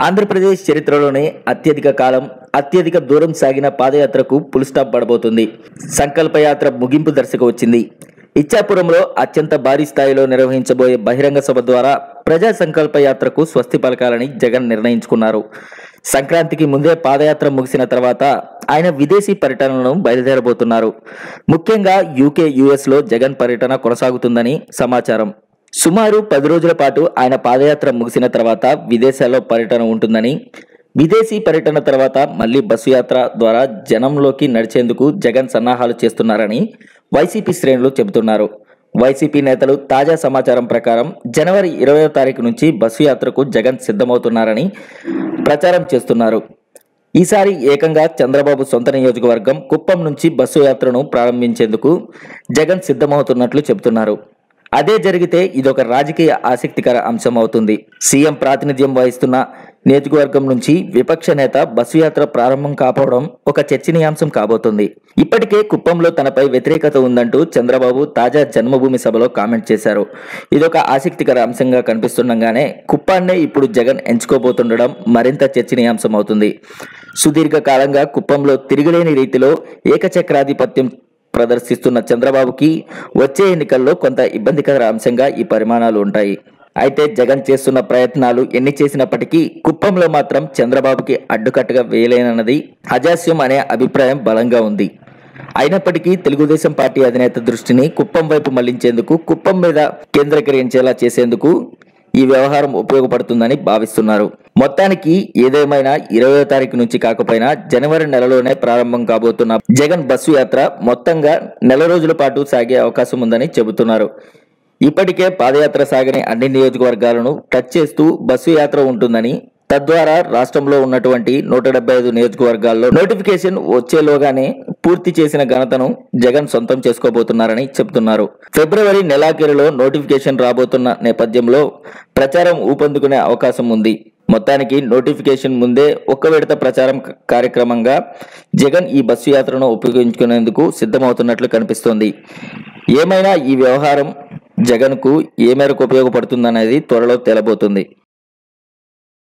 ఆంధ్రప్రదేశ్ చరిత్రలోనే అత్యధిక కాలం, అత్యధిక దూరం సాగిన పాదయాత్రకు ఫుల్ స్టాప్ పడబోతుంది. సంకల్పయాత్ర ముగింపు దశకు వచ్చింది. ఇచ్చాపురంలో అత్యంత భారీ స్థాయిలో నిర్వహించబోయే బహిరంగ సభ ద్వారా ప్రజా సంకల్ప యాత్రకు స్వస్తి పలకాలని జగన్ నిర్ణయించుకున్నారు. సంక్రాంతికి ముందే పాదయాత్ర ముగిసిన తర్వాత ఆయన విదేశీ పర్యటనను బయలుదేరబోతున్నారు. ముఖ్యంగా యూకే, యుఎస్ లో జగన్ పర్యటన కొనసాగుతుందని సమాచారం. సుమారు 10 రోజుల పాటు ఆయన పాదయాత్ర ముగిసిన తర్వాత విదేశాల్లో పర్యటన ఉంటుందని, విదేశీ పర్యటన తర్వాత మళ్లీ బస్సు యాత్ర ద్వారా జనంలోకి నడిచేందుకు జగన్ సన్నాహాలు చేస్తున్నారని వైసీపీ శ్రేణులు చెబుతున్నారు. వైసీపీ నేతలు తాజా సమాచారం ప్రకారం జనవరి 20వ తారీఖు నుంచి బస్సు యాత్రకు జగన్ సిద్ధమవుతున్నారని ప్రచారం చేస్తున్నారు. ఈసారి ఏకంగా చంద్రబాబు సొంత నియోజకవర్గం కుప్పం నుంచి బస్సు యాత్రను ప్రారంభించేందుకు జగన్ సిద్ధమవుతున్నట్లు చెబుతున్నారు. అదే జరిగితే ఇదొక రాజకీయ ఆసక్తికర అంశం అవుతుంది. సీఎం ప్రాతినిధ్యం వహిస్తున్న నియోజకవర్గం నుంచి విపక్ష నేత బస్సు యాత్ర ప్రారంభం కాపోవడం ఒక చర్చనీయాంశం కాబోతుంది. ఇప్పటికే కుప్పంలో తనపై వ్యతిరేకత ఉందంటూ చంద్రబాబు తాజా జన్మభూమి సభలో కామెంట్ చేశారు. ఇదొక ఆసక్తికర అంశంగా కనిపిస్తుండగానే కుప్పాన్నే ఇప్పుడు జగన్ ఎంచుకోబోతుండడం మరింత చర్చనీయాంశం అవుతుంది. సుదీర్ఘ కాలంగా కుప్పంలో తిరిగిలేని రీతిలో ఏకచక్రాధిపత్యం ప్రదర్శిస్తున్న చంద్రబాబుకి వచ్చే ఎన్నికల్లో కొంత ఇబ్బందికర అంశంగా ఈ పరిమాణాలు ఉంటాయి. అయితే జగన్ చేస్తున్న ప్రయత్నాలు ఎన్ని చేసినప్పటికీ కుప్పంలో మాత్రం చంద్రబాబుకి అడ్డుకట్టగా వేయలేనన్నది అజాస్యం అనే అభిప్రాయం బలంగా ఉంది. అయినప్పటికీ తెలుగుదేశం పార్టీ అధినేత దృష్టిని కుప్పం వైపు మళ్లించేందుకు, కుప్పం మీద కేంద్రీకరించేలా చేసేందుకు ఈ వ్యవహారం ఉపయోగపడుతుందని భావిస్తున్నారు. మొత్తానికి ఏదేమైనా 20వ తారీఖు నుంచి కాకపోయినా జనవరి నెలలోనే ప్రారంభం కాబోతున్న జగన్ బస్సు యాత్ర మొత్తంగా నెల రోజుల పాటు సాగే అవకాశం ఉందని చెబుతున్నారు. ఇప్పటికే పాదయాత్ర సాగని అన్ని నియోజకవర్గాలను టచ్ చేస్తూ బస్సు యాత్ర ఉంటుందని, తద్వారా రాష్ట్రంలో ఉన్నటువంటి 175 నియోజకవర్గాల్లో నోటిఫికేషన్ వచ్చేలోగానే పూర్తి చేసిన ఘనతను జగన్ సొంతం చేసుకోబోతున్నారని చెబుతున్నారు. ఫిబ్రవరి నెలాఖరులో నోటిఫికేషన్ రాబోతున్న నేపథ్యంలో ప్రచారం ఊపందుకునే అవకాశం ఉంది. మొత్తానికి నోటిఫికేషన్ ముందే ఒక్క విడత ప్రచారం కార్యక్రమంగా జగన్ ఈ బస్సు యాత్రను ఉపయోగించుకునేందుకు సిద్ధమవుతున్నట్లు కనిపిస్తోంది. ఏమైనా ఈ వ్యవహారం జగన్కు ఏ మేరకు ఉపయోగపడుతుందనేది త్వరలో తేలబోతుంది.